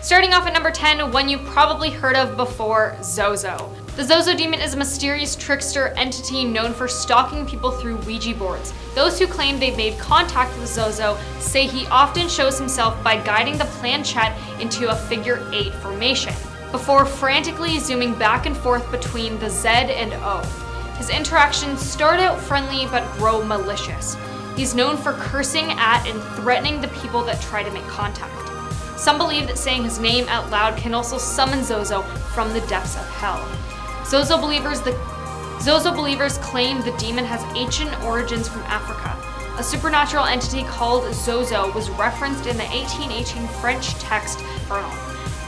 Starting off at number 10, one you probably heard of before, Zozo. The Zozo demon is a mysterious trickster entity known for stalking people through Ouija boards. Those who claim they've made contact with Zozo say he often shows himself by guiding the planchette into a figure 8 formation, before frantically zooming back and forth between the Z and O. His interactions start out friendly but grow malicious. He's known for cursing at and threatening the people that try to make contact. Some believe that saying his name out loud can also summon Zozo from the depths of hell. Zozo believers claim the demon has ancient origins from Africa. A supernatural entity called Zozo was referenced in the 1818 French text Infernal.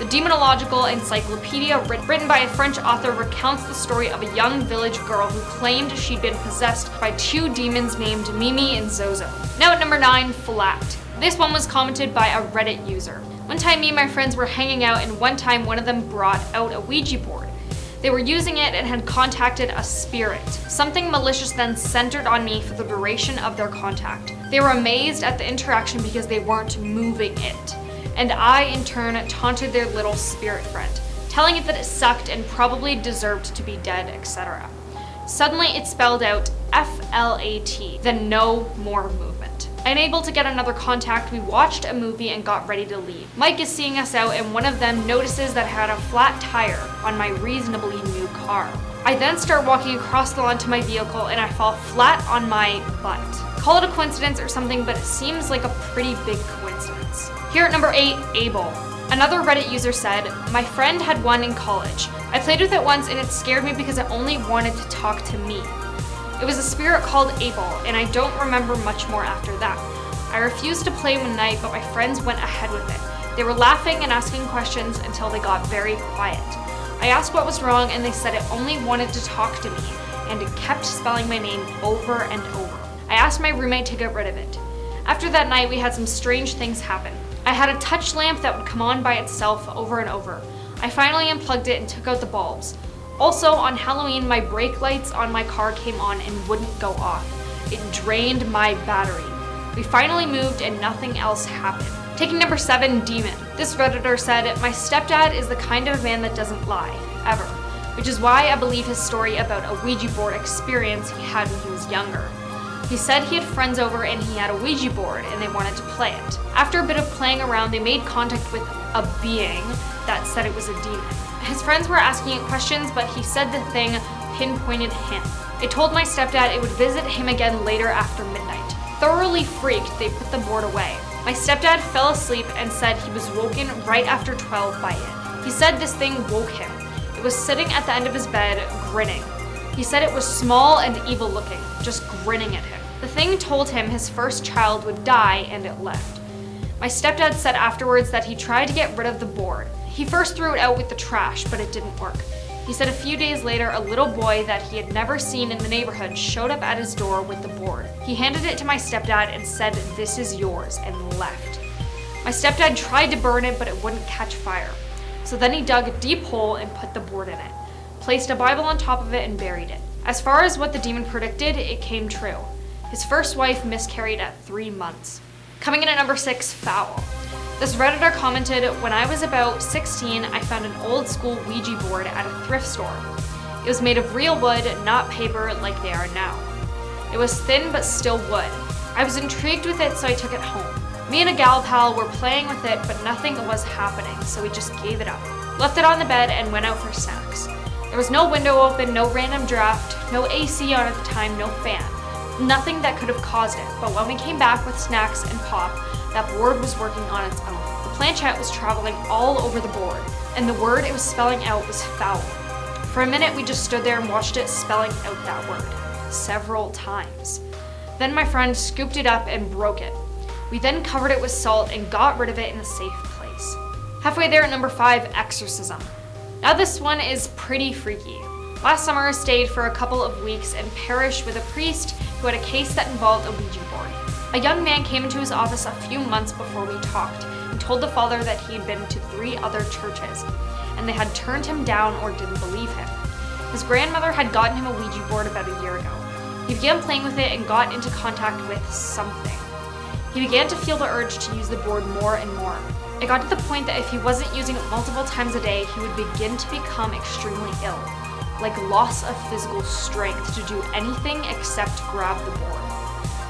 The Demonological Encyclopedia, written by a French author, recounts the story of a young village girl who claimed she'd been possessed by two demons named Mimi and Zozo. Now at number 9, Flat. This one was commented by a Reddit user. One time me and my friends were hanging out, and one time one of them brought out a Ouija board. They were using it and had contacted a spirit. Something malicious then centered on me for the duration of their contact. They were amazed at the interaction because they weren't moving it. And I, in turn, taunted their little spirit friend, telling it that it sucked and probably deserved to be dead, etc. Suddenly it spelled out FLAT, then no more movement. Unable to get another contact, we watched a movie and got ready to leave. Mike is seeing us out, and one of them notices that I had a flat tire on my reasonably new car. I then start walking across the lawn to my vehicle and I fall flat on my butt. Call it a coincidence or something, but it seems like a pretty big coincidence. Here at number 8, Abel. Another Reddit user said, my friend had one in college. I played with it once and it scared me because it only wanted to talk to me. It was a spirit called Abel, and I don't remember much more after that. I refused to play one night, but my friends went ahead with it. They were laughing and asking questions until they got very quiet. I asked what was wrong, and they said it only wanted to talk to me, and it kept spelling my name over and over. I asked my roommate to get rid of it. After that night, we had some strange things happen. I had a touch lamp that would come on by itself over and over. I finally unplugged it and took out the bulbs. Also, on Halloween, my brake lights on my car came on and wouldn't go off. It drained my battery. We finally moved and nothing else happened. Taking number 7, Demon. This Redditor said, my stepdad is the kind of man that doesn't lie, ever. Which is why I believe his story about a Ouija board experience he had when he was younger. He said he had friends over and he had a Ouija board and they wanted to play it. After a bit of playing around, they made contact with a being that said it was a demon. His friends were asking it questions, but he said the thing pinpointed him. I told my stepdad it would visit him again later after midnight. Thoroughly freaked, they put the board away. My stepdad fell asleep and said he was woken right after 12 by it. He said this thing woke him. It was sitting at the end of his bed, grinning. He said it was small and evil looking, just grinning at him. The thing told him his first child would die and it left. My stepdad said afterwards that he tried to get rid of the board. He first threw it out with the trash, but it didn't work. He said a few days later, a little boy that he had never seen in the neighborhood showed up at his door with the board. He handed it to my stepdad and said, this is yours, and left. My stepdad tried to burn it, but it wouldn't catch fire. So then he dug a deep hole and put the board in it, placed a Bible on top of it and buried it. As far as what the demon predicted, it came true. His first wife miscarried at 3 months. Coming in at number 6, Foul. This Redditor commented, when I was about 16, I found an old school Ouija board at a thrift store. It was made of real wood, not paper like they are now. It was thin but still wood. I was intrigued with it, so I took it home. Me and a gal pal were playing with it, but nothing was happening, so we just gave it up. Left it on the bed and went out for snacks. There was no window open, no random draft, no AC on at the time, no fan. Nothing that could have caused it, but when we came back with snacks and pop, that board was working on its own. The planchette was traveling all over the board, and the word it was spelling out was foul. For a minute, we just stood there and watched it spelling out that word, several times. Then my friend scooped it up and broke it. We then covered it with salt and got rid of it in a safe place. Halfway there at number 5, Exorcism. Now this one is pretty freaky. Last summer I stayed for a couple of weeks and perished with a priest who had a case that involved a Ouija board. A young man came into his office a few months before we talked and told the father that he had been to 3 other churches, and they had turned him down or didn't believe him. His grandmother had gotten him a Ouija board about a year ago. He began playing with it and got into contact with something. He began to feel the urge to use the board more and more. It got to the point that if he wasn't using it multiple times a day, he would begin to become extremely ill, like loss of physical strength to do anything except grab the board.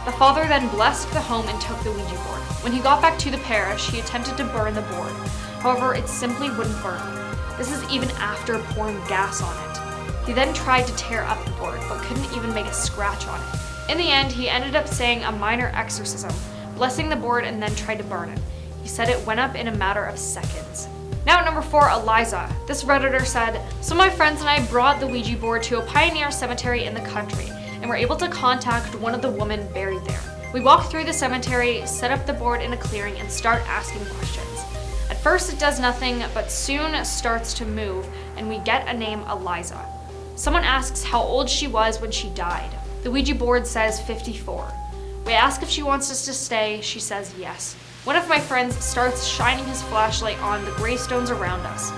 The father then blessed the home and took the Ouija board. When he got back to the parish, he attempted to burn the board. However, it simply wouldn't burn. This is even after pouring gas on it. He then tried to tear up the board, but couldn't even make a scratch on it. In the end, he ended up saying a minor exorcism, blessing the board, and then tried to burn it. He said it went up in a matter of seconds. Now at number 4, Eliza. This Redditor said, "So my friends and I brought the Ouija board to a pioneer cemetery in the country and were able to contact one of the women buried there. We walk through the cemetery, set up the board in a clearing, and start asking questions. At first it does nothing, but soon starts to move, and we get a name, Eliza. Someone asks how old she was when she died. The Ouija board says 54. We ask if she wants us to stay, she says yes. One of my friends starts shining his flashlight on the gravestones around us.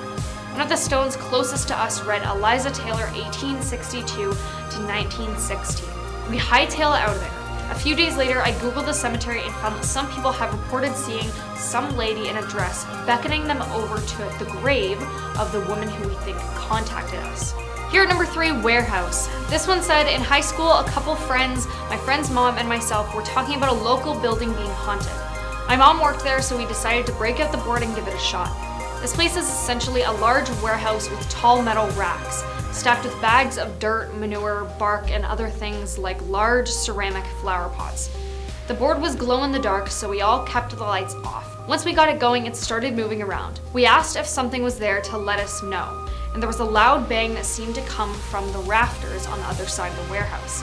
One of the stones closest to us read Eliza Taylor 1862 to 1916. We hightail out of there. A few days later, I googled the cemetery and found that some people have reported seeing some lady in a dress beckoning them over to the grave of the woman who we think contacted us." Here at number 3, warehouse. This one said, "In high school, a couple friends, my friend's mom and myself, were talking about a local building being haunted. My mom worked there, so we decided to break out the board and give it a shot. This place is essentially a large warehouse with tall metal racks, stacked with bags of dirt, manure, bark, and other things like large ceramic flower pots. The board was glow in the dark, so we all kept the lights off. Once we got it going, it started moving around. We asked if something was there to let us know, and there was a loud bang that seemed to come from the rafters on the other side of the warehouse.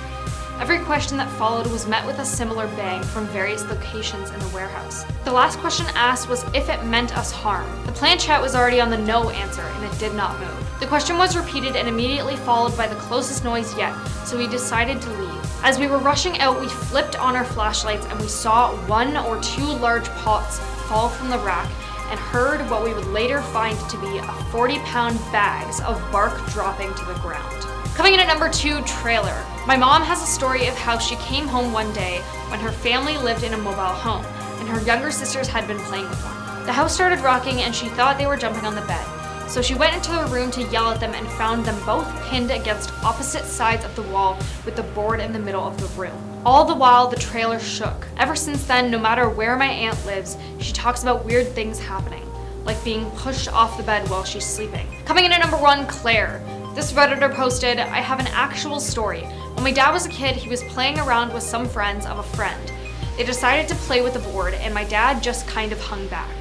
Every question that followed was met with a similar bang from various locations in the warehouse. The last question asked was if it meant us harm. The planchette was already on the no answer, and it did not move. The question was repeated and immediately followed by the closest noise yet, so we decided to leave. As we were rushing out, we flipped on our flashlights and we saw 1 or 2 large pots fall from the rack and heard what we would later find to be 40-pound bags of bark dropping to the ground." Coming in at number 2, trailer. My mom has a story of how she came home one day when her family lived in a mobile home, and her younger sisters had been playing with one. The house started rocking and she thought they were jumping on the bed. So she went into the room to yell at them and found them both pinned against opposite sides of the wall with the board in the middle of the room. All the while, the trailer shook. Ever since then, no matter where my aunt lives, she talks about weird things happening, like being pushed off the bed while she's sleeping. Coming in at number 1, Claire. This Redditor posted, "I have an actual story. When my dad was a kid, he was playing around with some friends of a friend. They decided to play with the board, and my dad just kind of hung back.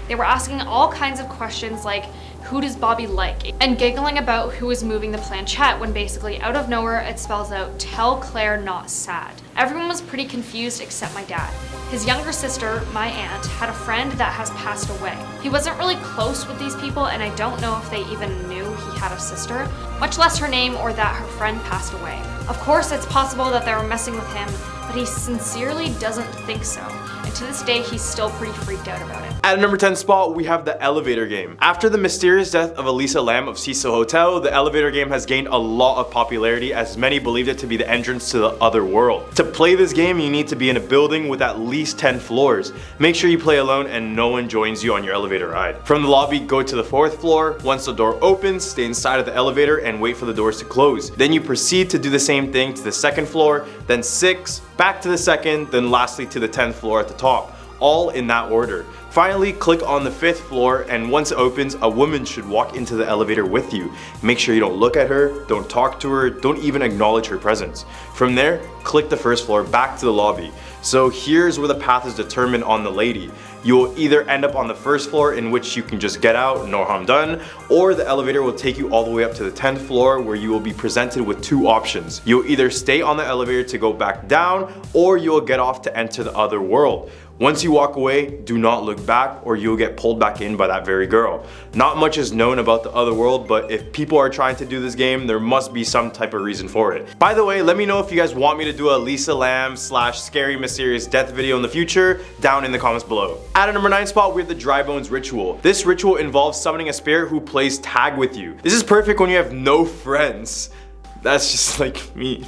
They were asking all kinds of questions like, who does Bobby like? And giggling about who was moving the planchette when basically out of nowhere it spells out, tell Claire not sad. Everyone was pretty confused except my dad. His younger sister, my aunt, had a friend that has passed away. He wasn't really close with these people and I don't know if they even knew he had a sister, much less her name or that her friend passed away. Of course, it's possible that they were messing with him, but he sincerely doesn't think so. And to this day, he's still pretty freaked out about it." At a number 10 spot, we have the elevator game. After the mysterious death of Elisa Lam of Cecil Hotel, the elevator game has gained a lot of popularity as many believed it to be the entrance to the other world. To play this game, you need to be in a building with at least 10 floors. Make sure you play alone and no one joins you on your elevator ride. From the lobby, go to the 4th floor. Once the door opens, stay inside of the elevator and wait for the doors to close. Then you proceed to do the same thing to the 2nd floor, then 6, back to the 2nd, then lastly to the 10th floor at the top, all in that order. Finally, click on the 5th floor and once it opens, a woman should walk into the elevator with you. Make sure you don't look at her, don't talk to her, don't even acknowledge her presence. From there, click the 1st floor back to the lobby. So here's where the path is determined on the lady. You will either end up on the 1st floor in which you can just get out, no harm done, or the elevator will take you all the way up to the 10th floor where you will be presented with 2 options. You'll either stay on the elevator to go back down or you'll get off to enter the other world. Once you walk away, do not look back or you'll get pulled back in by that very girl. Not much is known about the other world, but if people are trying to do this game, there must be some type of reason for it. By the way, let me know if you guys want me to do a Lisa Lam / scary mysterious death video in the future down in the comments below. At a number 9 spot, we have the Dry Bones Ritual. This ritual involves summoning a spirit who plays tag with you. This is perfect when you have no friends. That's just like me.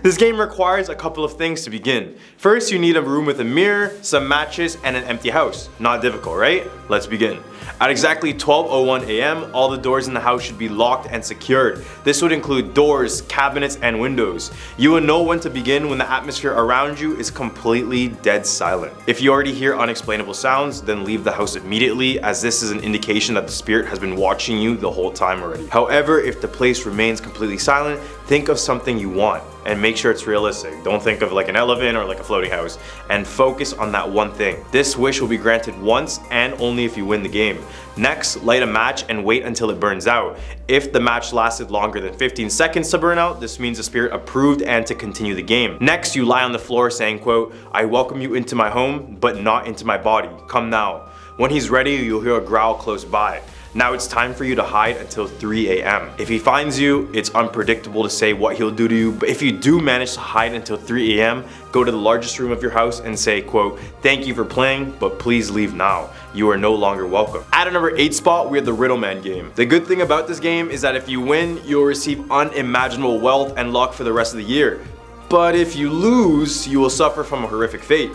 This game requires a couple of things to begin. First, you need a room with a mirror, some matches, and an empty house. Not difficult, right? Let's begin. At exactly 12:01 a.m., all the doors in the house should be locked and secured. This would include doors, cabinets, and windows. You will know when to begin when the atmosphere around you is completely dead silent. If you already hear unexplainable sounds, then leave the house immediately, as this is an indication that the spirit has been watching you the whole time already. However, if the place remains completely silent, think of something you want and make sure it's realistic. Don't think of like an elephant or like a floating house, and focus on that one thing. This wish will be granted once and only if you win the game. Next, light a match and wait until it burns out. If the match lasted longer than 15 seconds to burn out, this means the spirit approved and to continue the game. Next, you lie on the floor saying, quote, "I welcome you into my home, but not into my body. Come now." When he's ready, you'll hear a growl close by. Now it's time for you to hide until 3 a.m. If he finds you, it's unpredictable to say what he'll do to you, but if you do manage to hide until 3 a.m., go to the largest room of your house and say, quote, "Thank you for playing, but please leave now. You are no longer welcome." At a number 8 spot, we have the Riddle Man game. The good thing about this game is that if you win, you'll receive unimaginable wealth and luck for the rest of the year. But if you lose, you will suffer from a horrific fate.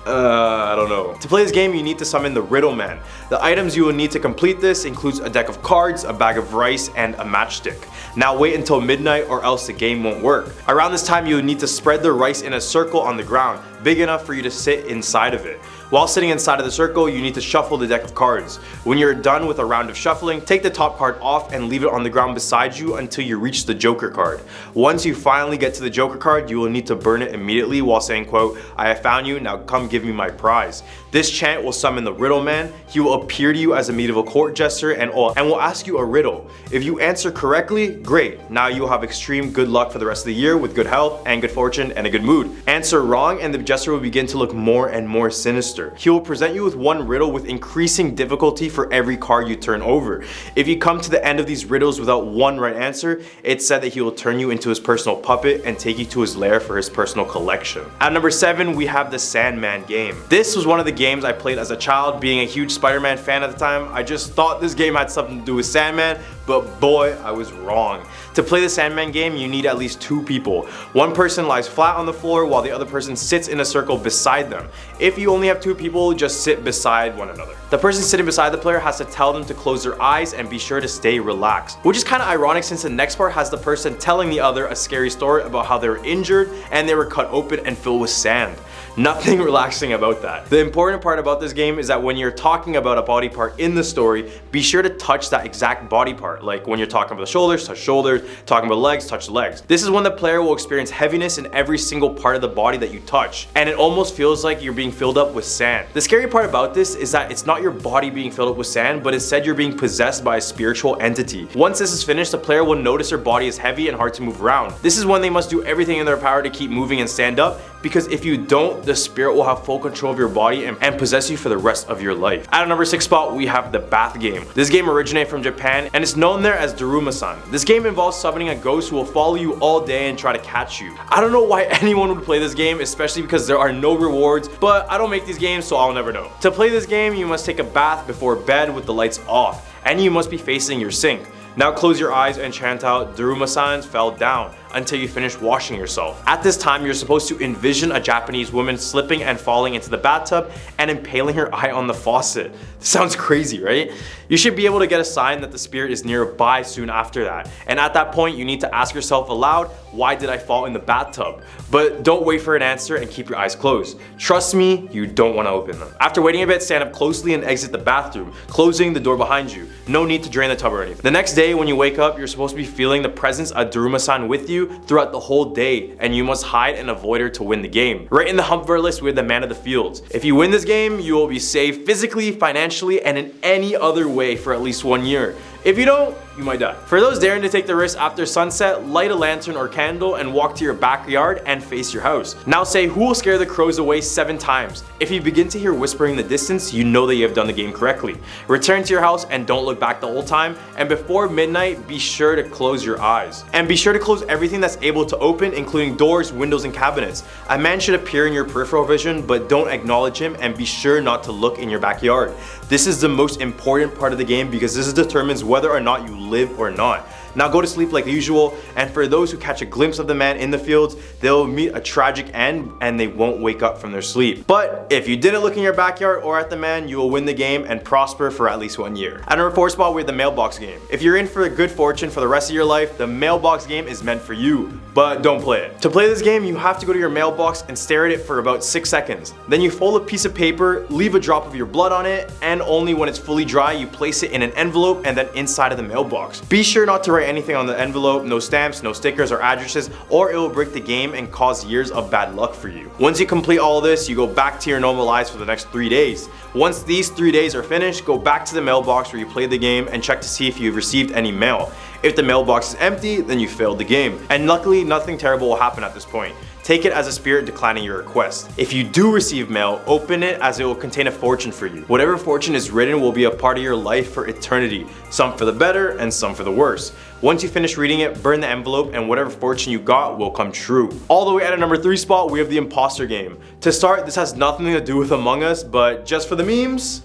I don't know. To play this game, you need to summon the Riddle Man. The items you will need to complete this includes a deck of cards, a bag of rice, and a matchstick. Now wait until midnight or else the game won't work. Around this time, you will need to spread the rice in a circle on the ground, big enough for you to sit inside of it. While sitting inside of the circle, you need to shuffle the deck of cards. When you're done with a round of shuffling, take the top card off and leave it on the ground beside you until you reach the Joker card. Once you finally get to the Joker card, you will need to burn it immediately while saying, quote, "I have found you, now come give me my prize." This chant will summon the Riddle Man. He will appear to you as a medieval court jester and will ask you a riddle. If you answer correctly, great. Now you will have extreme good luck for the rest of the year with good health and good fortune and a good mood. Answer wrong and the jester will begin to look more and more sinister. He will present you with one riddle with increasing difficulty for every card you turn over. If you come to the end of these riddles without one right answer, it's said that he will turn you into his personal puppet and take you to his lair for his personal collection. At number 7, we have the Sandman game. This was one of the games I played as a child. Being a huge Spider-Man fan at the time, I just thought this game had something to do with Sandman, but boy, I was wrong. To play the Sandman game, you need at least 2 people. One person lies flat on the floor while the other person sits in a circle beside them. If you only have 2 people, just sit beside one another. The person sitting beside the player has to tell them to close their eyes and be sure to stay relaxed. Which is kind of ironic since the next part has the person telling the other a scary story about how they were injured and they were cut open and filled with sand. Nothing relaxing about that. The important part about this game is that when you're talking about a body part in the story, be sure to touch that exact body part. Like when you're talking about the shoulders, touch shoulders, talking about legs, touch legs. This is when the player will experience heaviness in every single part of the body that you touch, and it almost feels like you're being filled up with sand. The scary part about this is that it's not your body being filled up with sand, but instead you're being possessed by a spiritual entity. Once this is finished, the player will notice their body is heavy and hard to move around. This is when they must do everything in their power to keep moving and stand up, because if you don't, the spirit will have full control of your body and possess you for the rest of your life. At a number 6 spot, we have the bath game. This game originated from Japan and it's known there as Daruma-san. This game involves summoning a ghost who will follow you all day and try to catch you. I don't know why anyone would play this game, especially because there are no rewards, but I don't make these games, so I'll never know. To play this game, you must take a bath before bed with the lights off, and you must be facing your sink. Now close your eyes and chant out "Daruma-san fell down" until you finish washing yourself. At this time, you're supposed to envision a Japanese woman slipping and falling into the bathtub and impaling her eye on the faucet. This sounds crazy, right? You should be able to get a sign that the spirit is nearby soon after that. And at that point, you need to ask yourself aloud, why did I fall in the bathtub? But don't wait for an answer and keep your eyes closed. Trust me, you don't want to open them. After waiting a bit, stand up closely and exit the bathroom, closing the door behind you. No need to drain the tub or anything. The next day, when you wake up, you're supposed to be feeling the presence of Daruma-san with you throughout the whole day, and you must hide and avoid her to win the game. Right in the hump of our list, we have the Man of the Fields. If you win this game, you will be safe physically, financially, and in any other way for at least 1 year. If you don't, you might die. For those daring to take the risk after sunset, light a lantern or candle and walk to your backyard and face your house. Now say, "Who will scare the crows away 7 times?" If you begin to hear whispering in the distance, you know that you have done the game correctly. Return to your house and don't look back the whole time, and before midnight, be sure to close your eyes. And be sure to close everything that's able to open, including doors, windows, and cabinets. A man should appear in your peripheral vision, but don't acknowledge him, and be sure not to look in your backyard. This is the most important part of the game because this determines whether or not you live or not. Now go to sleep like usual, and for those who catch a glimpse of the man in the fields, they'll meet a tragic end and they won't wake up from their sleep. But if you didn't look in your backyard or at the man, you will win the game and prosper for at least 1 year. At number 4 spot, we have the mailbox game. If you're in for good fortune for the rest of your life, the mailbox game is meant for you, but don't play it. To play this game, you have to go to your mailbox and stare at it for about 6 seconds. Then you fold a piece of paper, leave a drop of your blood on it, and only when it's fully dry, you place it in an envelope and then inside of the mailbox. Be sure not to write anything on the envelope, no stamps, no stickers or addresses, or it will break the game and cause years of bad luck for you. Once you complete all this, you go back to your normal lives for the next 3 days. Once these 3 days are finished, go back to the mailbox where you played the game and check to see if you've received any mail. If the mailbox is empty, then you failed the game. And luckily, nothing terrible will happen at this point. Take it as a spirit declining your request. If you do receive mail, open it as it will contain a fortune for you. Whatever fortune is written will be a part of your life for eternity, some for the better and some for the worse. Once you finish reading it, burn the envelope and whatever fortune you got will come true. All the way at a number 3 spot, we have the imposter game. To start, this has nothing to do with Among Us, but just for the memes,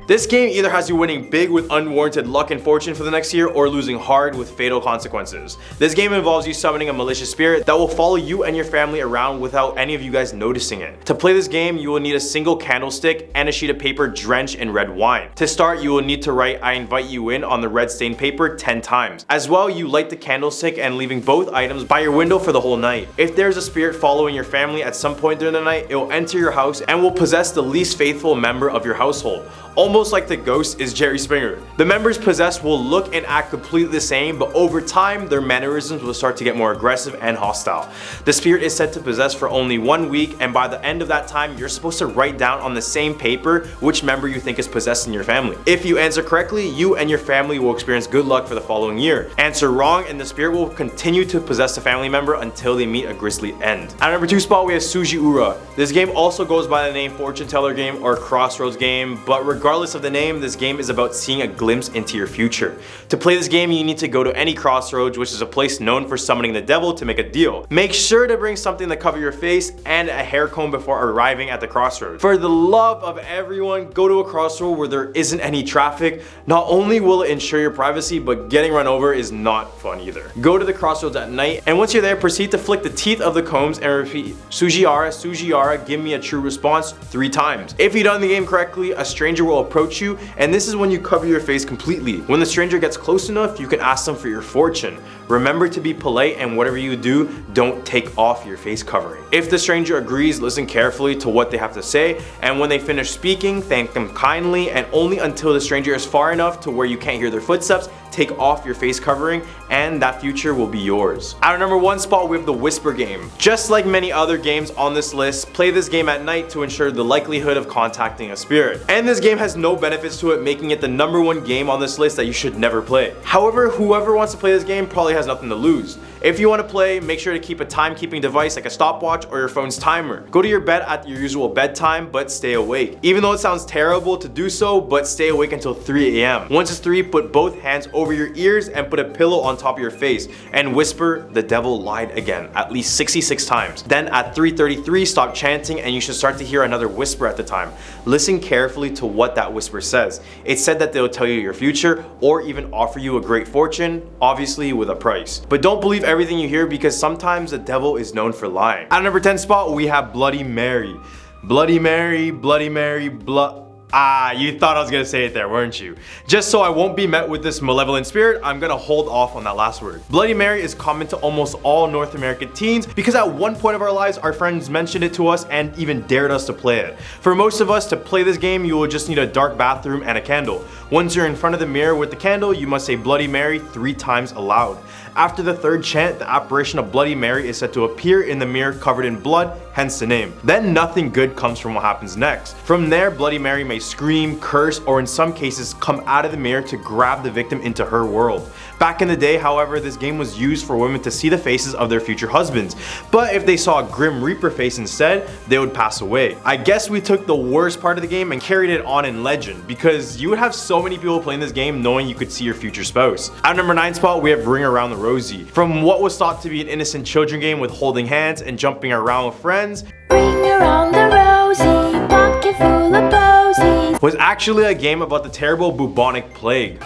this game either has you winning big with unwarranted luck and fortune for the next year or losing hard with fatal consequences. This game involves you summoning a malicious spirit that will follow you and your family around without any of you guys noticing it. To play this game, you will need a single candlestick and a sheet of paper drenched in red wine. To start, you will need to write "I invite you in" on the red stained paper 10 times. As well, you light the candlestick and leaving both items by your window for the whole night. If there's a spirit following your family at some point during the night, it will enter your house and will possess the least faithful member of your household. Almost like the ghost is Jerry Springer. The members possessed will look and act completely the same, but over time, their mannerisms will start to get more aggressive and hostile. The spirit is said to possess for only 1 week, and by the end of that time, you're supposed to write down on the same paper which member you think is possessed in your family. If you answer correctly, you and your family will experience good luck for the following year. Answer wrong, and the spirit will continue to possess a family member until they meet a grisly end. At number 2 spot, we have Suji Ura. This game also goes by the name Fortune Teller Game or Crossroads Game, but regardless of the name, this game is about seeing a glimpse into your future. To play this game, you need to go to any crossroads, which is a place known for summoning the devil to make a deal. Make sure to bring something to cover your face and a hair comb before arriving at the crossroads. For the love of everyone, go to a crossroad where there isn't any traffic. Not only will it ensure your privacy, but getting run over is not fun either. Go to the crossroads at night, and once you're there, proceed to flick the teeth of the combs and repeat "Sujiara, Sujiara, give me a true response" 3 times. If you've done the game correctly, a stranger will approach you, and this is when you cover your face completely. When the stranger gets close enough, you can ask them for your fortune. Remember to be polite, and whatever you do, don't take off your face covering. If the stranger agrees, listen carefully to what they have to say, and when they finish speaking, thank them kindly, and only until the stranger is far enough to where you can't hear their footsteps, take off your face covering, and that future will be yours. At our number 1 spot, we have the Whisper game. Just like many other games on this list, play this game at night to ensure the likelihood of contacting a spirit. And this game has no benefits to it, making it the number 1 game on this list that you should never play. However, whoever wants to play this game probably has nothing to lose. If you want to play, make sure to keep a timekeeping device like a stopwatch or your phone's timer. Go to your bed at your usual bedtime, but stay awake. Even though it sounds terrible to do so, but stay awake until 3 a.m. Once it's 3, put both hands over your ears and put a pillow on top of your face and whisper "the devil lied again" at least 66 times. Then at 3:33, stop chanting and you should start to hear another whisper at the time. Listen carefully to what that whisper says. It said that they'll tell you your future or even offer you a great fortune, obviously with a price. But don't believe everything you hear, because sometimes the devil is known for lying. At number 10 spot, we have Bloody Mary. Bloody Mary, Bloody Mary, you thought I was gonna say it there, weren't you? Just so I won't be met with this malevolent spirit, I'm gonna hold off on that last word. Bloody Mary is common to almost all North American teens because at one point of our lives, our friends mentioned it to us and even dared us to play it. For most of us, to play this game, you will just need a dark bathroom and a candle. Once you're in front of the mirror with the candle, you must say Bloody Mary 3 times aloud. After the 3rd chant, the apparition of Bloody Mary is said to appear in the mirror covered in blood, hence the name. Then nothing good comes from what happens next. From there, Bloody Mary may scream, curse, or in some cases come out of the mirror to grab the victim into her world. Back in the day, however, this game was used for women to see the faces of their future husbands, but if they saw a Grim Reaper face instead, they would pass away. I guess we took the worst part of the game and carried it on in legend, because you would have so many people playing this game knowing you could see your future spouse. At number 9 spot, we have Ring Around the Rosie. From what was thought to be an innocent children game with holding hands and jumping around with friends, Ring around the rosy, pocket full of posies. was actually a game about the terrible bubonic plague.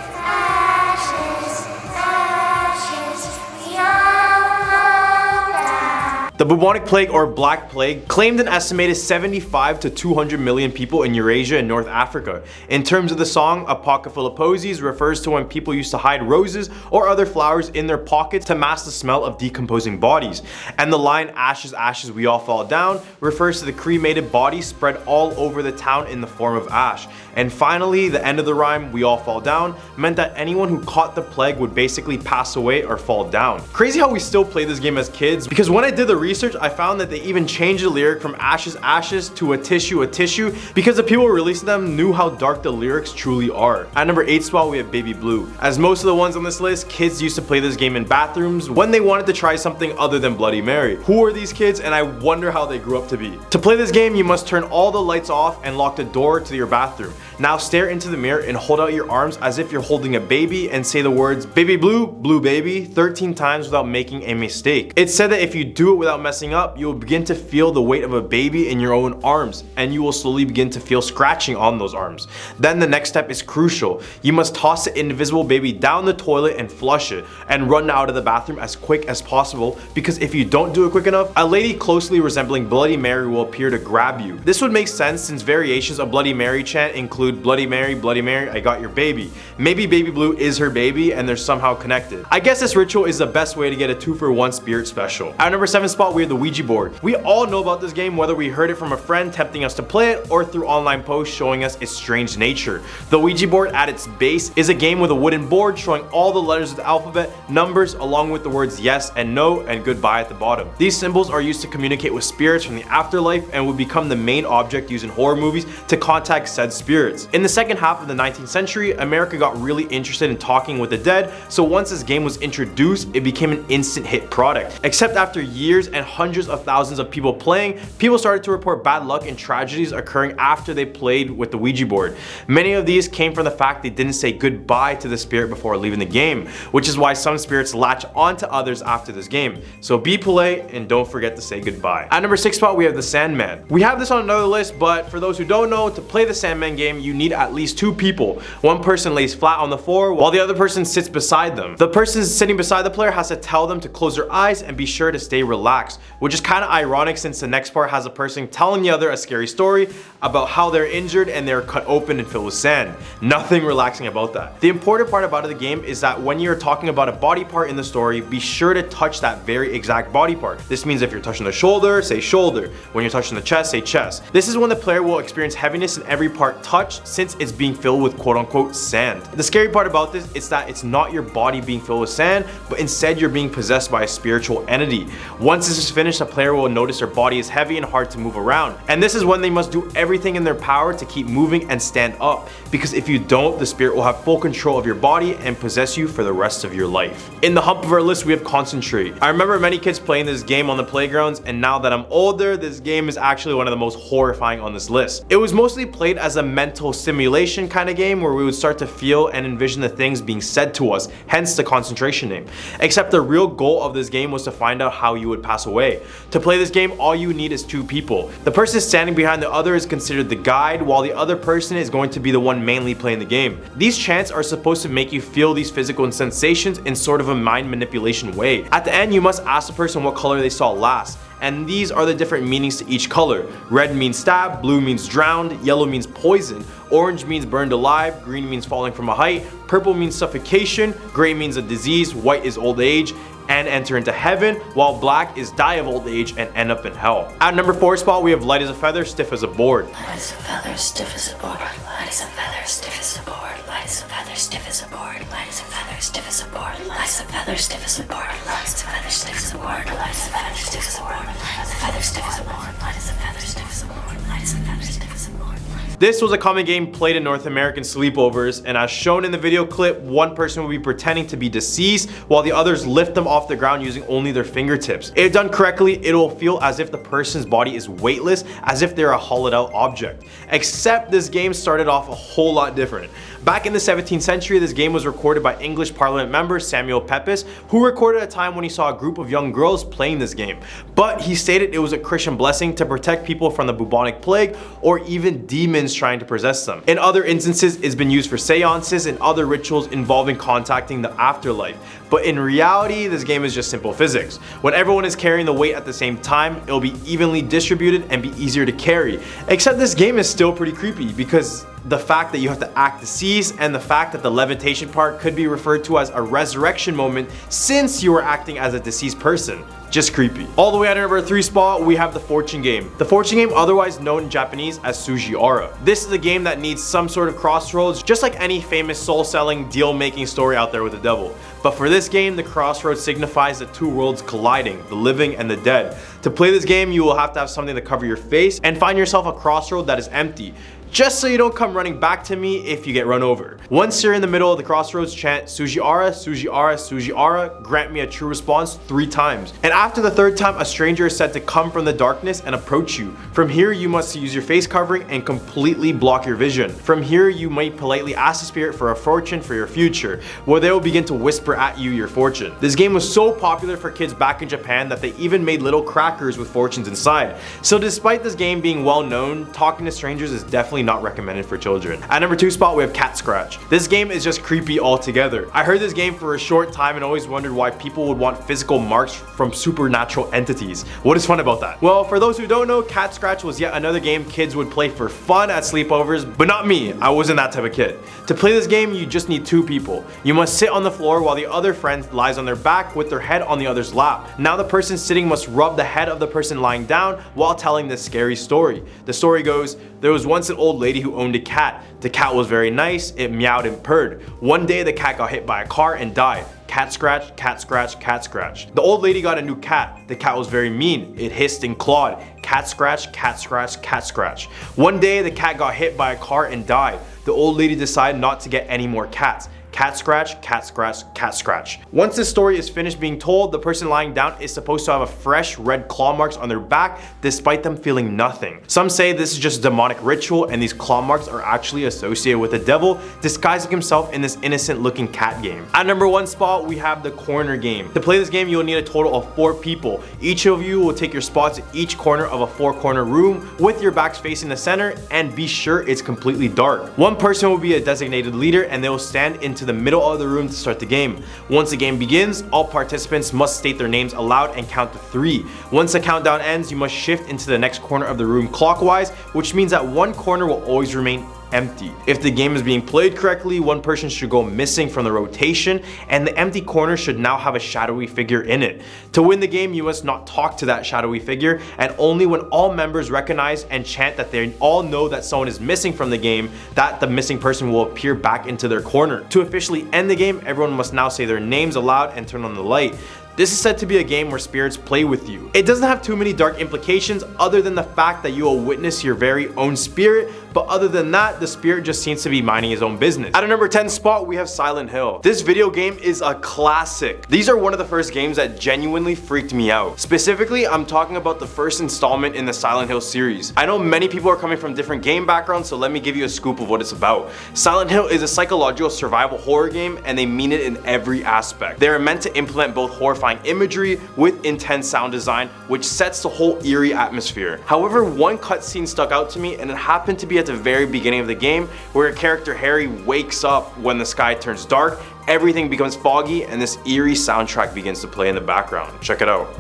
The bubonic plague, or Black Plague, claimed an estimated 75 to 200 million people in Eurasia and North Africa. In terms of the song, Apocryphal Posies refers to when people used to hide roses or other flowers in their pockets to mask the smell of decomposing bodies. And the line "Ashes, ashes, we all fall down" refers to the cremated bodies spread all over the town in the form of ash. And finally, the end of the rhyme, "we all fall down," meant that anyone who caught the plague would basically pass away or fall down. Crazy how we still play this game as kids, because when I did the research, I found that they even changed the lyric from "ashes, ashes" to a tissue, because the people releasing them knew how dark the lyrics truly are. At number 8 spot, we have Baby Blue. As most of the ones on this list, kids used to play this game in bathrooms when they wanted to try something other than Bloody Mary. Who are these kids, and I wonder how they grew up to be. To play this game, you must turn all the lights off and lock the door to your bathroom. Now stare into the mirror and hold out your arms as if you're holding a baby and say the words "Baby Blue, Blue Baby" 13 times without making a mistake. It's said that if you do it without messing up, you will begin to feel the weight of a baby in your own arms, and you will slowly begin to feel scratching on those arms. Then the next step is crucial. You must toss the invisible baby down the toilet and flush it, and run out of the bathroom as quick as possible, because if you don't do it quick enough, a lady closely resembling Bloody Mary will appear to grab you. This would make sense since variations of Bloody Mary chant include Bloody Mary, I got your baby. Maybe Baby Blue is her baby and they're somehow connected. I guess this ritual is the best way to get a 2-for-1 spirit special. At number 7 spot, we have the Ouija board. We all know about this game, whether we heard it from a friend tempting us to play it or through online posts showing us its strange nature. The Ouija board at its base is a game with a wooden board showing all the letters of the alphabet, numbers, along with the words yes and no and goodbye at the bottom. These symbols are used to communicate with spirits from the afterlife and would become the main object used in horror movies to contact said spirits. In the second half of the 19th century, America got really interested in talking with the dead, so once this game was introduced, it became an instant hit product. Except after years and hundreds of thousands of people playing, people started to report bad luck and tragedies occurring after they played with the Ouija board. Many of these came from the fact they didn't say goodbye to the spirit before leaving the game, which is why some spirits latch onto others after this game. So be polite and don't forget to say goodbye. At number 6 spot, we have the Sandman. We have this on another list, but for those who don't know, to play the Sandman game, you need at least 2 people. One person lays flat on the floor while the other person sits beside them. The person sitting beside the player has to tell them to close their eyes and be sure to stay relaxed, which is kind of ironic since the next part has a person telling the other a scary story about how they're injured and they're cut open and filled with sand. Nothing relaxing about that. The important part about the game is that when you're talking about a body part in the story, be sure to touch that very exact body part. This means if you're touching the shoulder, say shoulder. When you're touching the chest, say chest. This is when the player will experience heaviness in every part touched, since it's being filled with quote unquote sand. The scary part about this is that it's not your body being filled with sand, but instead you're being possessed by a spiritual entity. Once this is finished, the player will notice their body is heavy and hard to move around. And this is when they must do everything in their power to keep moving and stand up, because if you don't, the spirit will have full control of your body and possess you for the rest of your life. In the hump of our list, we have Concentrate. I remember many kids playing this game on the playgrounds, and now that I'm older, this game is actually one of the most horrifying on this list. It was mostly played as a mental simulation kind of game where we would start to feel and envision the things being said to us, hence the concentration name. Except the real goal of this game was to find out how you would pass away. To play this game, all you need is 2 people. The person standing behind the other is considered the guide, while the other person is going to be the one mainly playing the game. These chants are supposed to make you feel these physical sensations in sort of a mind manipulation way. At the end, you must ask the person what color they saw last, and these are the different meanings to each color. Red means stab, blue means drowned, yellow means poison, orange means burned alive, green means falling from a height, purple means suffocation, gray means a disease, white is old age and enter into heaven, while black is die of old age and end up in hell. At number 4 spot, we have Light as a Feather, Stiff as a Board. Light as a feather, stiff as a board. Light as a feather, stiff as a board. Light as a feather, stiff as a board. Light as a feather, stiff as a board. Light as a feather, stiff as a board. Light as a feather, stiff as a board. Light as a feather, stiff as a board. Light as a feather, stiff as a board. Light as a feather, stiff as a board. Light as a feather, stiff as a board. This was a common game played in North American sleepovers, and as shown in the video clip, one person will be pretending to be deceased while the others lift them off the ground using only their fingertips. If done correctly, it will feel as if the person's body is weightless, as if they're a hollowed out object. Except this game started off a whole lot different. Back in the 17th century, this game was recorded by English Parliament member Samuel Pepys, who recorded a time when he saw a group of young girls playing this game. But he stated it was a Christian blessing to protect people from the bubonic plague or even demons kids trying to possess them. In other instances, it's been used for seances and other rituals involving contacting the afterlife. But in reality, this game is just simple physics. When everyone is carrying the weight at the same time, it'll be evenly distributed and be easier to carry. Except this game is still pretty creepy because the fact that you have to act deceased and the fact that the levitation part could be referred to as a resurrection moment since you were acting as a deceased person. Just creepy. All the way at number 3 spot, we have the fortune game. The fortune game, otherwise known in Japanese as Sujiara. This is a game that needs some sort of crossroads, just like any famous soul-selling, deal-making story out there with the devil. But for this game, the crossroads signifies the two worlds colliding, the living and the dead. To play this game, you will have to have something to cover your face and find yourself a crossroad that is empty, just so you don't come running back to me if you get run over. Once you're in the middle of the crossroads, chant Sujiara, Sujiara, Sujiara, grant me a true response 3 times. And after the 3rd time, a stranger is said to come from the darkness and approach you. From here, you must use your face covering and completely block your vision. From here, you might politely ask the spirit for a fortune for your future, where they will begin to whisper at you your fortune. This game was so popular for kids back in Japan that they even made little crackers with fortunes inside. So despite this game being well known, talking to strangers is definitely not recommended for children. At number 2 spot, we have Cat Scratch. This game is just creepy altogether. I heard this game for a short time and always wondered why people would want physical marks from supernatural entities. What is fun about that? Well, for those who don't know, Cat Scratch was yet another game kids would play for fun at sleepovers, but not me. I wasn't that type of kid. To play this game, you just need 2 people. You must sit on the floor while the other friend lies on their back with their head on the other's lap. Now the person sitting must rub the head of the person lying down while telling this scary story. The story goes, there was once an old lady who owned a cat. The cat was very nice, it meowed and purred. One day the cat got hit by a car and died. Cat scratch, cat scratch, cat scratch. The old lady got a new cat. The cat was very mean. It hissed and clawed. Cat scratch, cat scratch, cat scratch. One day the cat got hit by a car and died. The old lady decided not to get any more cats. Cat scratch, cat scratch, cat scratch. Once this story is finished being told, the person lying down is supposed to have a fresh red claw marks on their back despite them feeling nothing. Some say this is just a demonic ritual and these claw marks are actually associated with the devil disguising himself in this innocent looking cat game. At number 1 spot, we have the corner game. To play this game, you will need a total of 4 people. Each of you will take your spots at each corner of a 4-corner room with your backs facing the center, and be sure it's completely dark. One person will be a designated leader and they will stand into the middle of the room to start the game. Once the game begins, all participants must state their names aloud and count to 3. Once the countdown ends, you must shift into the next corner of the room clockwise, which means that one corner will always remain empty. If the game is being played correctly, one person should go missing from the rotation and the empty corner should now have a shadowy figure in it. To win the game, you must not talk to that shadowy figure, and only when all members recognize and chant that they all know that someone is missing from the game, that the missing person will appear back into their corner. To officially end the game, everyone must now say their names aloud and turn on the light. This is said to be a game where spirits play with you. It doesn't have too many dark implications other than the fact that you will witness your very own spirit, but other than that, the spirit just seems to be minding his own business. At a number 10 spot, we have Silent Hill. This video game is a classic. These are one of the first games that genuinely freaked me out. Specifically, I'm talking about the first installment in the Silent Hill series. I know many people are coming from different game backgrounds, so let me give you a scoop of what it's about. Silent Hill is a psychological survival horror game, and they mean it in every aspect. They are meant to implement both horrifying imagery with intense sound design, which sets the whole eerie atmosphere. However, one cutscene stuck out to me, and it happened to be at the very beginning of the game, where your character Harry wakes up when the sky turns dark, everything becomes foggy, and this eerie soundtrack begins to play in the background. Check it out.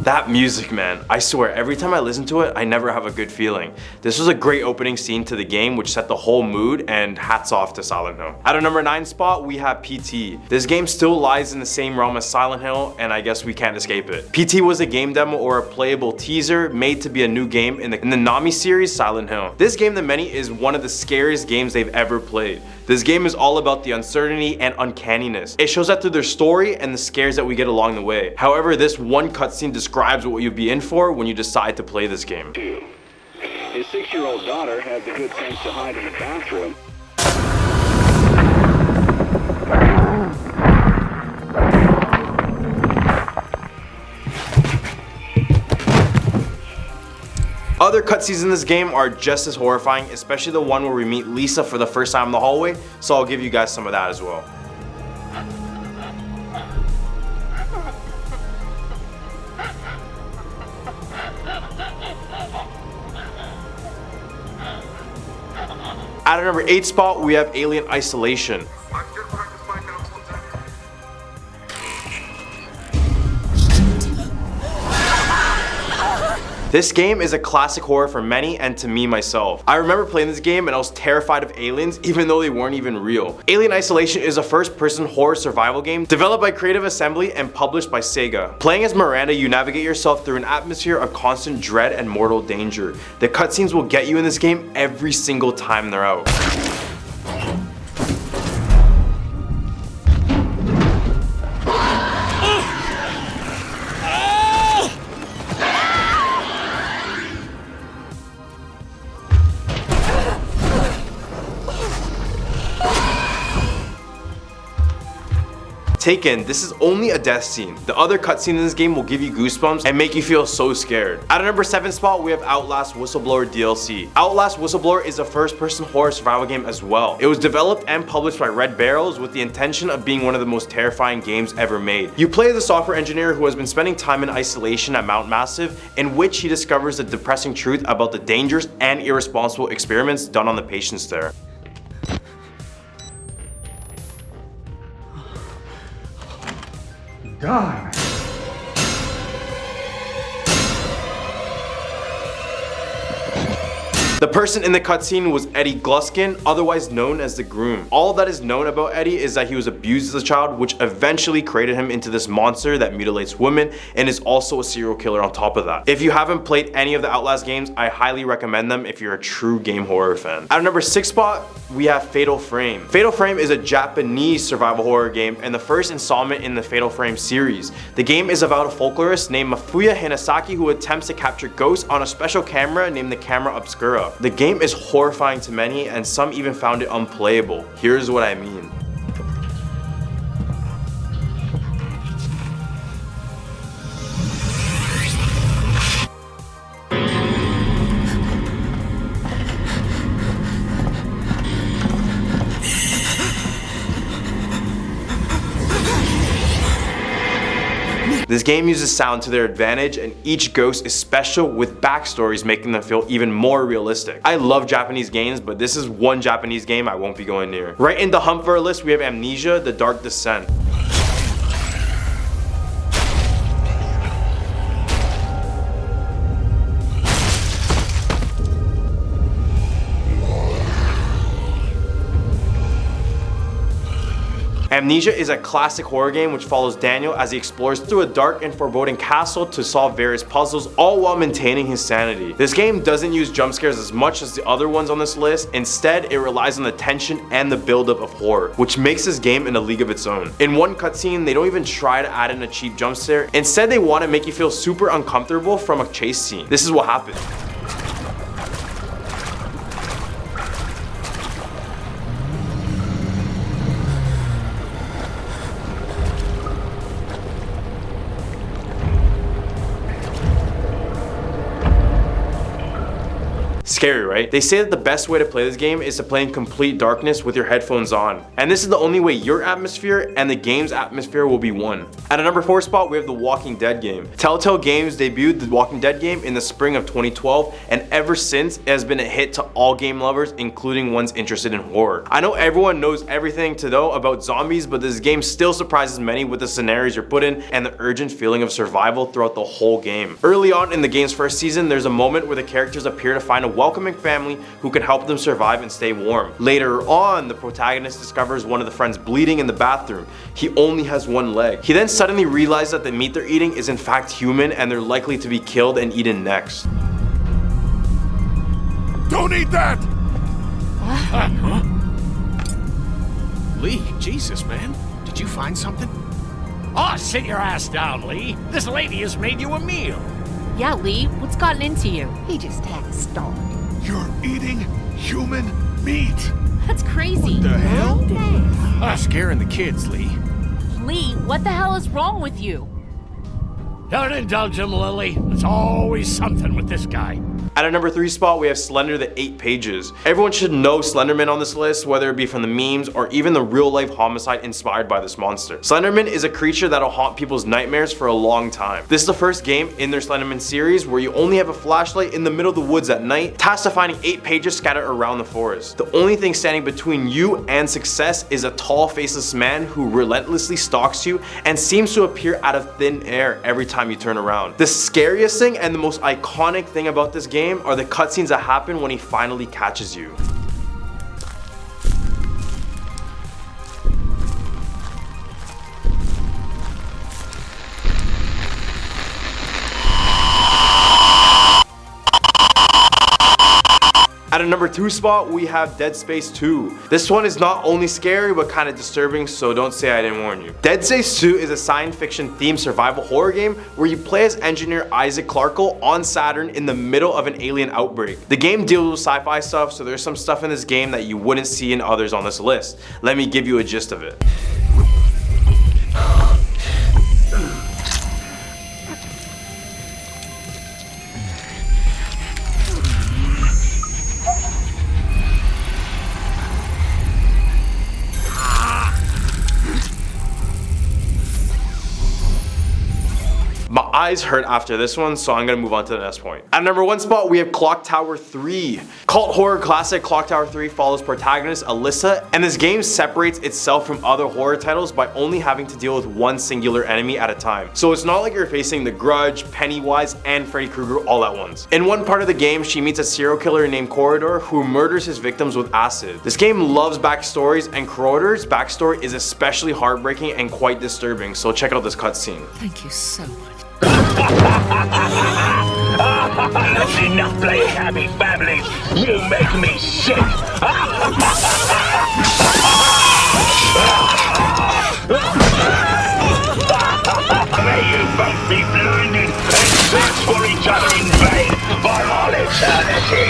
That music, man, I swear, every time I listen to it, I never have a good feeling. This was a great opening scene to the game, which set the whole mood, and hats off to Silent Hill. At a number 9 spot, we have PT. This game still lies in the same realm as Silent Hill, and I guess we can't escape it. PT was a game demo or a playable teaser made to be a new game in the Nami series, Silent Hill. This game to many is one of the scariest games they've ever played. This game is all about the uncertainty and uncanniness. It shows that through their story and the scares that we get along the way. However, this one cutscene describes what you'll be in for when you decide to play this game. His 6-year-old daughter had the good sense to hide in the bathroom. Other cutscenes in this game are just as horrifying, especially the one where we meet Lisa for the first time in the hallway, so I'll give you guys some of that as well. At our number 8 spot, we have Alien Isolation. This game is a classic horror for many and to me myself. I remember playing this game and I was terrified of aliens even though they weren't even real. Alien Isolation is a first-person horror survival game developed by Creative Assembly and published by Sega. Playing as Miranda, you navigate yourself through an atmosphere of constant dread and mortal danger. The cutscenes will get you in this game every single time they're out. Taken, this is only a death scene. The other cutscenes in this game will give you goosebumps and make you feel so scared. At our number 7 spot, we have Outlast Whistleblower DLC. Outlast Whistleblower is a first-person horror survival game as well. It was developed and published by Red Barrels with the intention of being one of the most terrifying games ever made. You play as a software engineer who has been spending time in isolation at Mount Massive, in which he discovers the depressing truth about the dangerous and irresponsible experiments done on the patients there. God. The person in the cutscene was Eddie Gluskin, otherwise known as the Groom. All that is known about Eddie is that he was abused as a child, which eventually created him into this monster that mutilates women and is also a serial killer on top of that. If you haven't played any of the Outlast games, I highly recommend them if you're a true game horror fan. At our number 6 spot, we have Fatal Frame. Fatal Frame is a Japanese survival horror game and the first installment in the Fatal Frame series. The game is about a folklorist named Mafuya Hinasaki who attempts to capture ghosts on a special camera named the Camera Obscura. The game is horrifying to many and some even found it unplayable. Here's what I mean. This game uses sound to their advantage and each ghost is special with backstories making them feel even more realistic. I love Japanese games, but this is one Japanese game I won't be going near. Right in the hump for our list, we have Amnesia: The Dark Descent. Amnesia is a classic horror game which follows Daniel as he explores through a dark and foreboding castle to solve various puzzles, all while maintaining his sanity. This game doesn't use jump scares as much as the other ones on this list. Instead, it relies on the tension and the buildup of horror, which makes this game in a league of its own. In one cutscene, they don't even try to add in a cheap jump scare. Instead, they want to make you feel super uncomfortable from a chase scene. This is what happened. Scary, right? They say that the best way to play this game is to play in complete darkness with your headphones on. And this is the only way your atmosphere and the game's atmosphere will be one. At a number 4 spot, we have the Walking Dead game. Telltale Games debuted the Walking Dead game in the spring of 2012, and ever since, it has been a hit to all game lovers, including ones interested in horror. I know everyone knows everything to know about zombies, but this game still surprises many with the scenarios you're put in and the urgent feeling of survival throughout the whole game. Early on in the game's first season, there's a moment where the characters appear to find a welcoming family who can help them survive and stay warm. Later on, the protagonist discovers one of the friends bleeding in the bathroom. He only has one leg. He then suddenly realizes that the meat they're eating is in fact human and they're likely to be killed and eaten next. Don't eat that! Huh? Lee, Jesus, man. Did you find something? Oh, sit your ass down, Lee. This lady has made you a meal. Yeah, Lee, what's gotten into you? He just had a start. You're eating human meat! That's crazy. What the hell? Scaring the kids, Lee. Lee, what the hell is wrong with you? Don't indulge him, Lily. There's always something with this guy. At a number 3 spot, we have Slender the 8 Pages. Everyone should know Slenderman on this list, whether it be from the memes or even the real life homicide inspired by this monster. Slenderman is a creature that'll haunt people's nightmares for a long time. This is the first game in their Slenderman series where you only have a flashlight in the middle of the woods at night, tasked to finding 8 pages scattered around the forest. The only thing standing between you and success is a tall, faceless man who relentlessly stalks you and seems to appear out of thin air every time you turn around. The scariest thing and the most iconic thing about this game are the cutscenes that happen when he finally catches you. At a number 2 spot, we have Dead Space 2. This one is not only scary but kind of disturbing, so don't say I didn't warn you. Dead Space 2 is a science fiction themed survival horror game where you play as engineer Isaac Clarke on Saturn in the middle of an alien outbreak. The game deals with sci-fi stuff, so there's some stuff in this game that you wouldn't see in others on this list. Let me give you a gist of it. My eyes hurt after this one, so I'm gonna move on to the next point. At number 1 spot, we have Clock Tower 3. Cult horror classic Clock Tower 3 follows protagonist Alyssa, and this game separates itself from other horror titles by only having to deal with one singular enemy at a time. So it's not like you're facing The Grudge, Pennywise, and Freddy Krueger all at once. In one part of the game, she meets a serial killer named Corridor who murders his victims with acid. This game loves backstories, and Corridor's backstory is especially heartbreaking and quite disturbing, so check out this cutscene. Thank you so much. That's enough playing happy families. You make me sick. May you both be blinded and search for each other in vain for all eternity.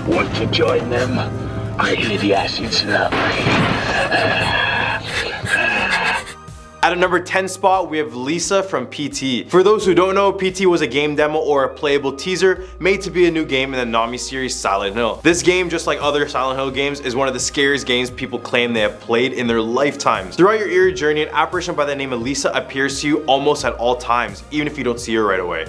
Want to join them? I hear the acid's lovely. At a number 10 spot, we have Lisa from PT. For those who don't know, PT was a game demo or a playable teaser made to be a new game in the Nami series Silent Hill. This game, just like other Silent Hill games, is one of the scariest games people claim they have played in their lifetimes. Throughout your eerie journey, an apparition by the name of Lisa appears to you almost at all times, even if you don't see her right away.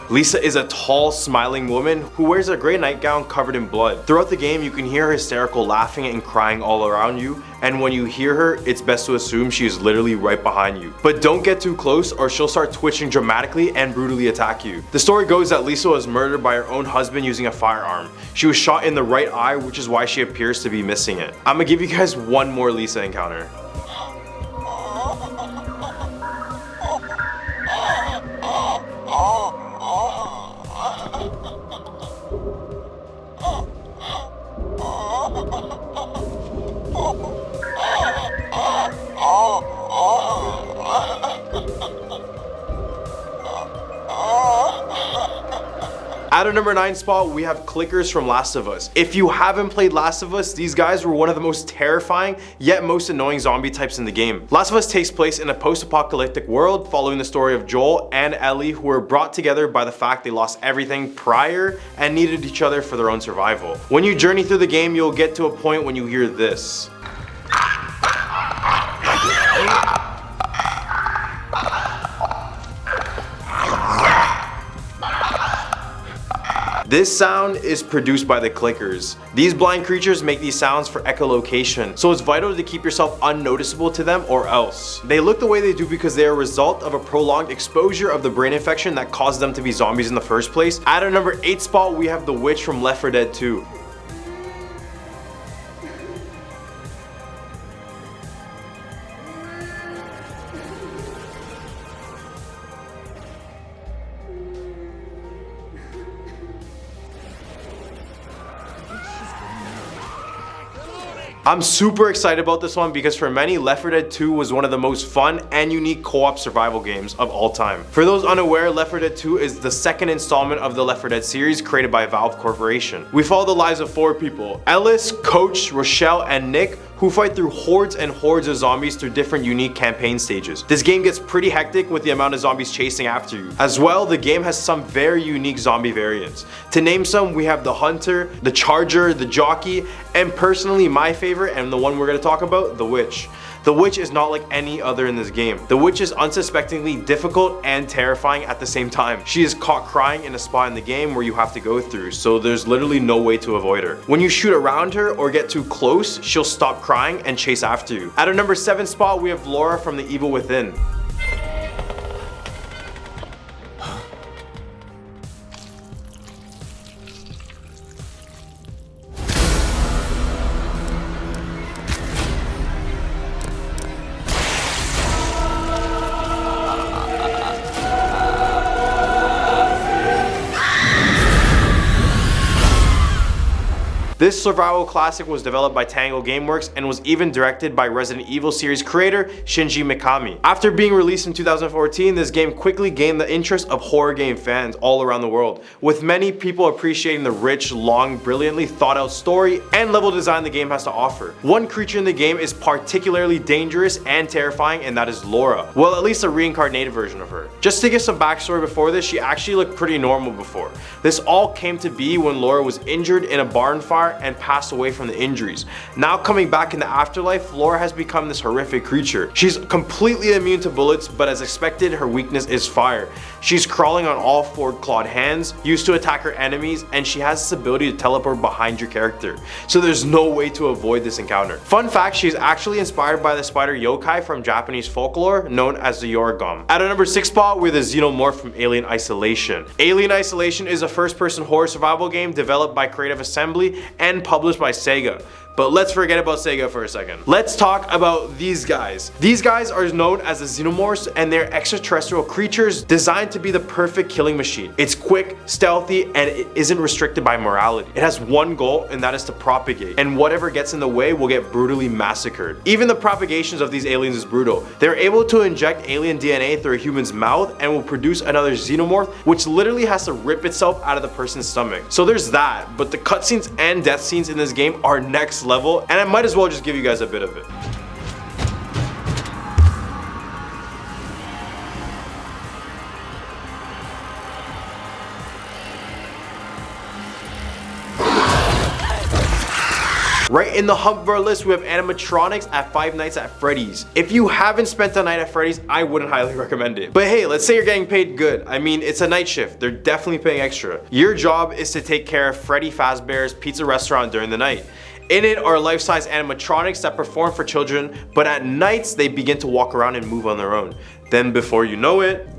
Lisa is a tall, smiling woman who wears a gray nightgown covered in blood. Throughout the game, you can hear her hysterical laughing and crying all around you, and when you hear her, it's best to assume she is literally right behind you. But don't get too close or she'll start twitching dramatically and brutally attack you. The story goes that Lisa was murdered by her own husband using a firearm. She was shot in the right eye, which is why she appears to be missing it. I'm gonna give you guys one more Lisa encounter. At a number 9 spot, we have Clickers from Last of Us. If you haven't played Last of Us, these guys were one of the most terrifying yet most annoying zombie types in the game. Last of Us takes place in a post-apocalyptic world following the story of Joel and Ellie, who were brought together by the fact they lost everything prior and needed each other for their own survival. When you journey through the game, you'll get to a point when you hear this. This sound is produced by the clickers. These blind creatures make these sounds for echolocation, so it's vital to keep yourself unnoticeable to them or else. They look the way they do because they are a result of a prolonged exposure of the brain infection that caused them to be zombies in the first place. At a number 8 spot, we have the witch from Left 4 Dead 2. I'm super excited about this one because for many, Left 4 Dead 2 was one of the most fun and unique co-op survival games of all time. For those unaware, Left 4 Dead 2 is the second installment of the Left 4 Dead series created by Valve Corporation. We follow the lives of 4 people: Ellis, Coach, Rochelle, and Nick, who fight through hordes and hordes of zombies through different unique campaign stages. This game gets pretty hectic with the amount of zombies chasing after you. As well, the game has some very unique zombie variants. To name some, we have the Hunter, the Charger, the Jockey, and personally my favorite, and the one we're going to talk about, the Witch. The Witch is not like any other in this game. The Witch is unsuspectingly difficult and terrifying at the same time. She is caught crying in a spot in the game where you have to go through, so there's literally no way to avoid her. When you shoot around her or get too close, she'll stop crying and chase after you. At our number 7 spot, we have Laura from The Evil Within. This survival classic was developed by Tango Gameworks and was even directed by Resident Evil series creator Shinji Mikami. After being released in 2014, this game quickly gained the interest of horror game fans all around the world, with many people appreciating the rich, long, brilliantly thought out story and level design the game has to offer. One creature in the game is particularly dangerous and terrifying, and that is Laura. Well, at least a reincarnated version of her. Just to give some backstory before this, she actually looked pretty normal before. This all came to be when Laura was injured in a barn fire and passed away from the injuries. Now coming back in the afterlife, Laura has become this horrific creature. She's completely immune to bullets, but as expected, her weakness is fire. She's crawling on all 4 clawed hands, used to attack her enemies, and she has this ability to teleport behind your character. So there's no way to avoid this encounter. Fun fact, she's actually inspired by the spider yokai from Japanese folklore known as the Yorigam. At our number 6 spot, we're the Xenomorph from Alien Isolation. Alien Isolation is a first-person horror survival game developed by Creative Assembly and published by Sega. But let's forget about Sega for a second. Let's talk about these guys. These guys are known as the Xenomorphs, and they're extraterrestrial creatures designed to be the perfect killing machine. It's quick, stealthy, and it isn't restricted by morality. It has one goal, and that is to propagate, and whatever gets in the way will get brutally massacred. Even the propagations of these aliens is brutal. They're able to inject alien DNA through a human's mouth and will produce another Xenomorph, which literally has to rip itself out of the person's stomach. So there's that, but the cutscenes and death scenes in this game are next level, and I might as well just give you guys a bit of it. Right in the hump of our list, we have animatronics at Five Nights at Freddy's. If you haven't spent a night at Freddy's, I wouldn't highly recommend it. But hey, let's say you're getting paid good. I mean, it's a night shift. They're definitely paying extra. Your job is to take care of Freddy Fazbear's Pizza Restaurant during the night. In it are life-size animatronics that perform for children, but at nights they begin to walk around and move on their own. Then before you know it,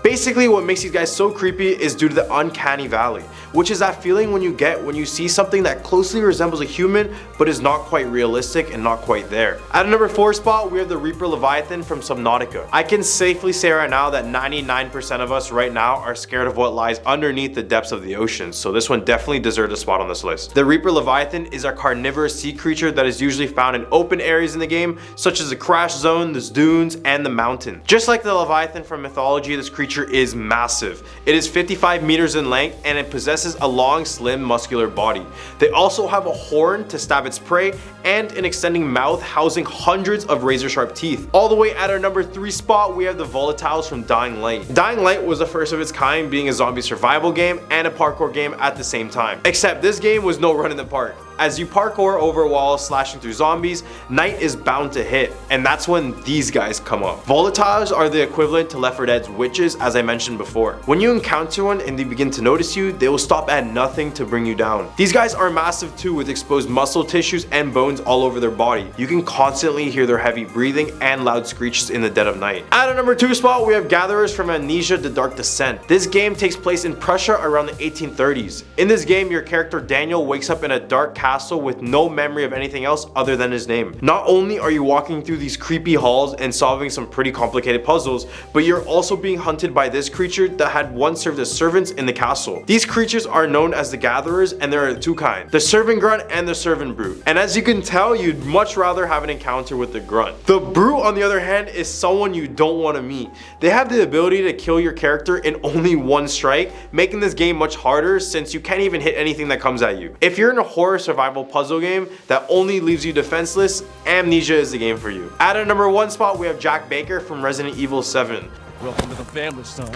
basically, what makes these guys so creepy is due to the uncanny valley, which is that feeling when you get when you see something that closely resembles a human but is not quite realistic and not quite there. At a number 4 spot, we have the Reaper Leviathan from Subnautica. I can safely say right now that 99% of us right now are scared of what lies underneath the depths of the ocean, so this one definitely deserves a spot on this list. The Reaper Leviathan is a carnivorous sea creature that is usually found in open areas in the game, such as the crash zone, the dunes, and the mountain. Just like the Leviathan from mythology, this creature is massive. It is 55 meters in length and it possesses a long, slim, muscular body. They also have a horn to stab its prey and an extending mouth housing hundreds of razor-sharp teeth. All the way at our number 3 spot, we have the Volatiles from Dying Light. Dying Light was the first of its kind, being a zombie survival game and a parkour game at the same time. Except this game was no run in the park. As you parkour over walls slashing through zombies, night is bound to hit, and that's when these guys come up. Volatiles are the equivalent to Left 4 Dead's witches, as I mentioned before. When you encounter one and they begin to notice you, they will stop at nothing to bring you down. These guys are massive too, with exposed muscle tissues and bones all over their body. You can constantly hear their heavy breathing and loud screeches in the dead of night. At our number 2 spot, we have Gatherers from Amnesia: The Dark Descent. This game takes place in Prussia around the 1830s. In this game, your character Daniel wakes up in a dark castle with no memory of anything else other than his name. Not only are you walking through these creepy halls and solving some pretty complicated puzzles, but you're also being hunted by this creature that had once served as servants in the castle. These creatures are known as the Gatherers, and there are two kinds: the Servant Grunt and the Servant Brute. And as you can tell, you'd much rather have an encounter with the Grunt. The Brute, on the other hand, is someone you don't want to meet. They have the ability to kill your character in only one strike, making this game much harder since you can't even hit anything that comes at you. If you're in a horror survival puzzle game that only leaves you defenseless, Amnesia is the game for you. At our number 1 spot, we have Jack Baker from Resident Evil 7. Welcome to the family, son.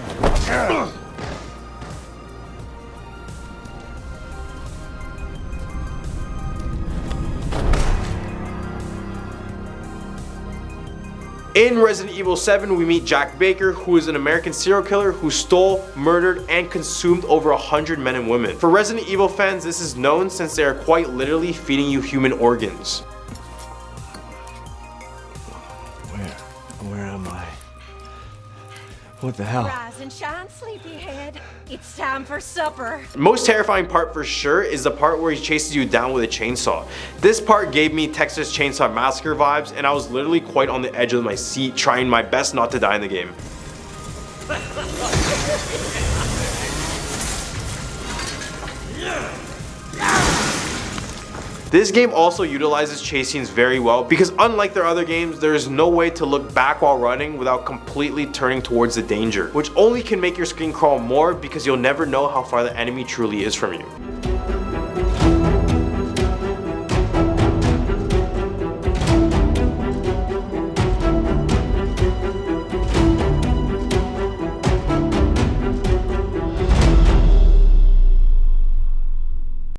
In Resident Evil 7, we meet Jack Baker, who is an American serial killer who stole, murdered, and consumed over 100 men and women. For Resident Evil fans, this is known since they are quite literally feeding you human organs. Where am I? What the hell? Rise and shine, sleepyhead. It's time for supper. Most terrifying part for sure is the part where he chases you down with a chainsaw. This part gave me Texas Chainsaw Massacre vibes, and I was literally quite on the edge of my seat trying my best not to die in the game. This game also utilizes chase scenes very well because unlike their other games, there is no way to look back while running without completely turning towards the danger, which only can make your skin crawl more because you'll never know how far the enemy truly is from you.